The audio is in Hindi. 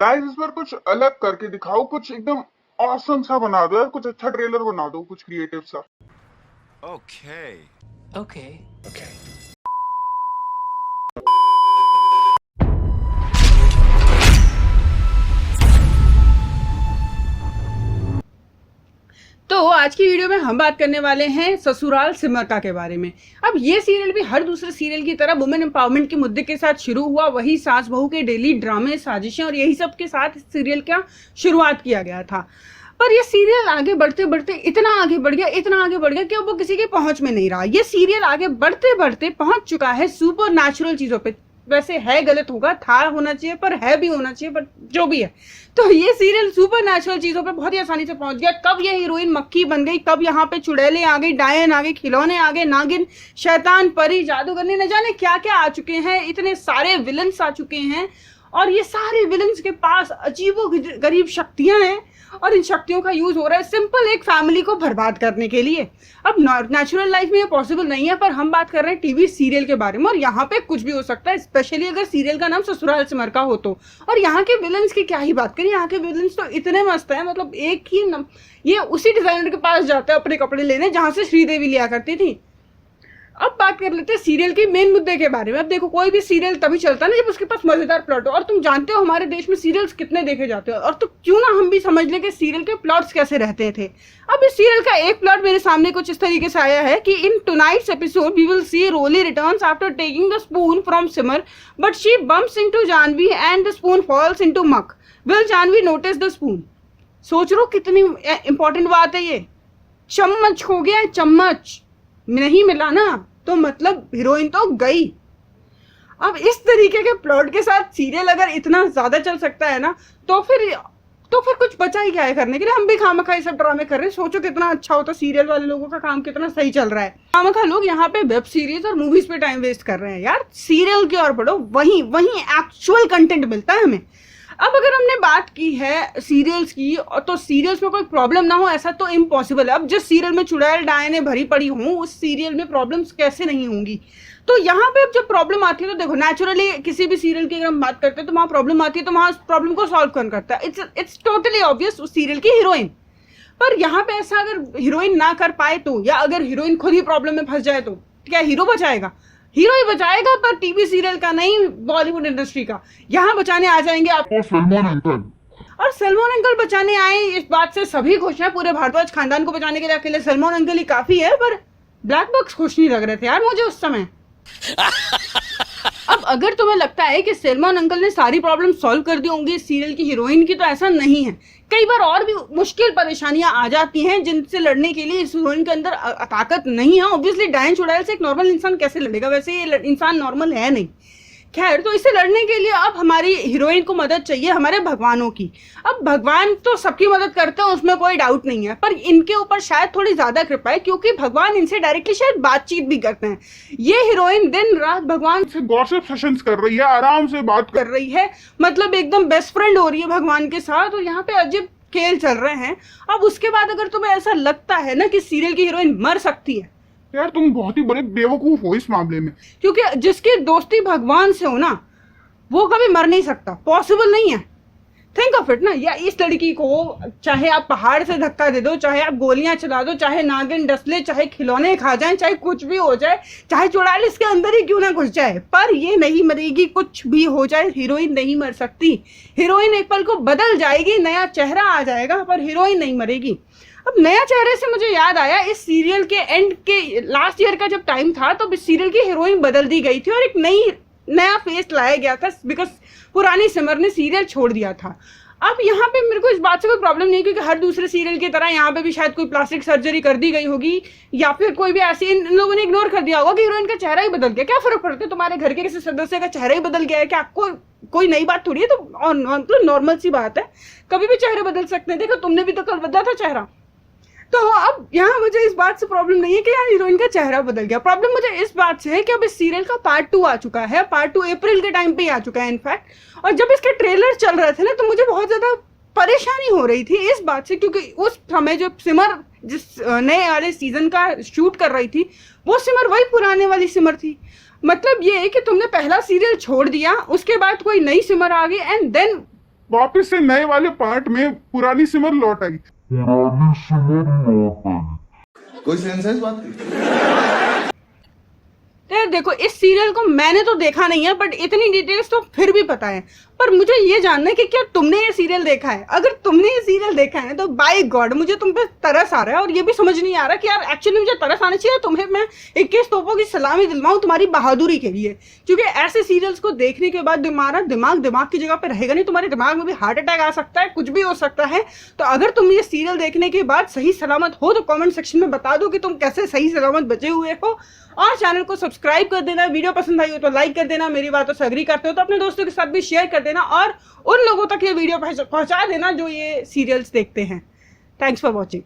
गाइस इस बार कुछ अलग करके दिखाओ, कुछ एकदम ऑसम सा बना दो यार, कुछ अच्छा ट्रेलर बना दो, कुछ क्रिएटिव सा। Okay. Okay. तो आज की वीडियो में हम बात करने वाले हैं ससुराल सिमरका के बारे में। अब ये सीरियल भी हर दूसरे सीरियल की तरह वुमेन एम्पावरमेंट के मुद्दे के साथ शुरू हुआ, वही सास बहू के डेली ड्रामे, साजिशें और यही सब के साथ इस सीरियल का शुरुआत किया गया था। पर ये सीरियल आगे बढ़ते बढ़ते इतना आगे बढ़ गया कि अब वो किसी के पहुंच में नहीं रहा। ये सीरियल आगे बढ़ते बढ़ते पहुंच चुका है सुपर नेचुरल चीजों पे। वैसे है गलत होगा, था होना चाहिए पर है भी होना चाहिए, पर जो भी है। तो ये सीरियल सुपर नेचुरल चीजों पे बहुत ही आसानी से पहुंच गया। कब ये हीरोइन मक्खी बन गई, कब यहाँ पे चुड़ैलें आ गई, डायन आ गई, खिलौने आ गए, नागिन, शैतान, परी, जादूगरनी, न जाने क्या क्या आ चुके हैं। इतने सारे विलन्स आ चुके हैं और ये सारे विलन्स के पास अजीबो गरीब शक्तियां हैं और इन शक्तियों का यूज हो रहा है सिंपल एक फैमिली को बर्बाद करने के लिए। अब नेचुरल लाइफ में ये पॉसिबल नहीं है, पर हम बात कर रहे हैं टीवी सीरियल के बारे में और यहाँ पे कुछ भी हो सकता है, स्पेशली अगर सीरियल का नाम ससुराल सिमरका हो तो। और यहाँ के विलन्स की क्या ही बात करें, यहाँ के विलन्स तो इतने मस्त हैं, मतलब एक ही ये उसी डिजाइनर के पास जाते हैं अपने कपड़े लेने जहां से श्रीदेवी लिया करती थी। अब बात कर लेते हैं सीरियल के मेन मुद्दे के बारे में। अब देखो, कोई भी सीरियल तभी चलता है ना जब उसके पास मजेदार प्लॉट हो, और तुम जानते हो हमारे देश में सीरियल्स कितने देखे जाते हैं, और तो क्यों ना हम भी समझ लें कि सीरियल के प्लॉट्स कैसे रहते थे। अब इस सीरियल का एक प्लॉट मेरे सामने कुछ इस तरीके से आया है कि in tonight's episode we will see Roli returns after taking the spoon from Simar, but she bumps into Janvi and the spoon falls into muck. Will Janvi notice the spoon? सोच लो कितनी इंपॉर्टेंट बात है ये। चम्मच खो गया, चम्मच नहीं मिला ना, तो मतलब हीरोइन तो गई। अब इस तरीके के प्लॉट के साथ सीरियल अगर इतना ज्यादा चल सकता है ना, तो फिर कुछ बचा ही क्या है करने के लिए। हम भी खामखा ये सब ड्रामे कर रहे हैं। सोचो कितना अच्छा होता, सीरियल वाले लोगों का काम कितना सही चल रहा है। खामखा लोग यहाँ पे वेब सीरीज और मूवीज पे टाइम वेस्ट कर रहे हैं यार। सीरियल की ओर बढ़ो, वहीं एक्चुअल कंटेंट मिलता है हमें। अब अगर हमने बात की है सीरियल्स की, तो सीरियल्स में कोई प्रॉब्लम ना हो ऐसा तो इम्पॉसिबल है। अब जिस सीरियल में चुड़ैल डायनें भरी पड़ी हों, उस सीरियल में प्रॉब्लम्स कैसे नहीं होंगी। तो यहाँ पे अब जब प्रॉब्लम आती है तो देखो, नेचुरली किसी भी सीरियल की अगर हम बात करते हैं तो वहाँ प्रॉब्लम आती है, तो वहाँ प्रॉब्लम को सॉल्व कौन करता है? इट्स टोटली ऑब्वियस, उस सीरियल की हीरोइन। पर यहाँ पे ऐसा अगर हीरोइन ना कर पाए तो, या अगर हीरोइन खुद ही प्रॉब्लम में फंस जाए तो क्या हीरो बचाएगा? हीरो ही बचाएगा, पर टीवी सीरियल का नहीं, बॉलीवुड इंडस्ट्री का। यहाँ बचाने आ जाएंगे आपको सलमान अंकल। और सलमान अंकल बचाने आए, इस बात से सभी खुश हैं। पूरे भारद्वाज खानदान को बचाने के लिए अकेले सलमान अंकल ही काफी है। पर ब्लैक बॉक्स खुश नहीं लग रहे थे यार मुझे उस समय। अब अगर तुम्हें लगता है कि सलमान अंकल ने सारी प्रॉब्लम सॉल्व कर दी होंगी सीरियल की हीरोइन की, तो ऐसा नहीं है। कई बार और भी मुश्किल परेशानियां आ जाती हैं जिनसे लड़ने के लिए इस हीरोइन के अंदर ताकत नहीं है। ऑब्वियसली डायन चुड़ैल से एक नॉर्मल इंसान कैसे लड़ेगा? वैसे ये इंसान नॉर्मल है नहीं। खैर, तो इसे लड़ने के लिए अब हमारी हीरोइन को मदद चाहिए हमारे भगवानों की। अब भगवान तो सबकी मदद करते हैं, उसमें कोई डाउट नहीं है, पर इनके ऊपर शायद थोड़ी ज्यादा कृपा है क्योंकि भगवान इनसे डायरेक्टली शायद बातचीत भी करते हैं। ये हीरोइन दिन रात भगवान से गॉसिप सेशंस कर रही है, आराम से बात कर रही है, मतलब एकदम बेस्ट फ्रेंड हो रही है भगवान के साथ, और यहाँ पे अजीब खेल चल रहे हैं। अब उसके बाद अगर तुम्हें ऐसा लगता है ना कि सीरियल की हीरोइन मर सकती है, यार तुम बहुत ही बड़े बेवकूफ हो इस मामले में। क्योंकि जिसकी दोस्ती भगवान से हो ना, वो कभी मर नहीं सकता, पॉसिबल नहीं है। थिंक ऑफ इट ना, या इस लड़की को चाहे आप पहाड़ से धक्का दे दो, चाहे आप गोलियां चला दो, चाहे नागिन डस ले, चाहे खिलौने खा जाए, चाहे कुछ भी हो जाए, चाहे चुड़ैल इसके अंदर ही क्यों ना घुस जाए, पर ये नहीं मरेगी। कुछ भी हो जाए, हीरोइन नहीं मर सकती। हीरोइन एक पल को बदल जाएगी, नया चेहरा आ जाएगा, पर हीरोइन नहीं मरेगी। अब नया चेहरे से मुझे याद आया, इस सीरियल के एंड के लास्ट ईयर का जब टाइम था, तो इस सीरियल की हीरोइन बदल दी गई थी और एक नया फेस लाया गया था, बिकॉज पुरानी सिमर ने सीरियल छोड़ दिया था। अब यहाँ पे मेरे को इस बात से कोई प्रॉब्लम नहीं, क्योंकि हर दूसरे सीरियल की तरह यहाँ पे भी शायद कोई प्लास्टिक सर्जरी कर दी गई होगी, या फिर कोई भी ऐसे इन लोगों ने इग्नोर कर दिया होगा कि हीरोइन का चेहरा ही बदल गया। क्या फर्क पड़ता है, तुम्हारे घर के किसी सदस्य का चेहरा ही बदल गया है, क्या आपको कोई नई बात थोड़ी है? तो नॉर्मल सी बात है, कभी भी चेहरे बदल सकते हैं। देखो, तुमने भी तो कल बदला था चेहरा। तो अब यहाँ मुझे इस बात से प्रॉब्लम नहीं है कि यार हीरोइन का चेहरा बदल गया। प्रॉब्लम मुझे इस बात से है कि अब इस सीरियल का पार्ट 2 आ चुका है। पार्ट 2 अप्रैल के टाइम पे ही आ चुका है इनफैक्ट। और जब इसके ट्रेलर चल रहे थे ना, तो मुझे बहुत ज्यादा परेशानी हो रही थी इस बात से, क्योंकि उस समय जो सिमर जिस नए वाले सीजन का शूट कर रही थी, वो सिमर वही पुराने वाली सिमर थी। मतलब ये है कि तुमने पहला सीरियल छोड़ दिया, उसके बाद कोई नई सिमर आ गई, एंड देन वापस से नए वाले पार्ट में पुरानी सिमर लौट आई। कोई सेंस है इस बात की? तो देखो, इस सीरियल को मैंने तो देखा नहीं है, बट इतनी डिटेल्स तो फिर भी पता है। पर मुझे ये जानना है कि क्या तुमने ये सीरियल देखा है। अगर तुमने ये सीरियल देखा है तो बाय गॉड मुझे तुम पे तरस आ रहा है, और ये भी समझ नहीं आ रहा कि यार एक्चुअली मुझे तरस आना चाहिए, तुम्हें मैं 21 तोपों की सलामी दिलवाऊं तुम्हारी बहादुरी के लिए। क्योंकि ऐसे सीरियल्स को देखने के बाद तुम्हारा दिमाग की जगह पे रहेगा नहीं, तुम्हारे दिमाग में भी हार्ट अटैक आ सकता है, कुछ भी हो सकता है। तो अगर तुम ये सीरियल देखने के बाद सही सलामत हो तो कॉमेंट सेक्शन में बता दो कि तुम कैसे सही सलामत बचे हुए हो, और चैनल को सब्सक्राइब कर देना। वीडियो पसंद आई हो तो लाइक कर देना, मेरी बातों से एग्री करते हो तो अपने दोस्तों के साथ भी शेयर कर देना, और उन लोगों तक ये वीडियो पहुंचा देना जो ये सीरियल्स देखते हैं। Thanks for watching.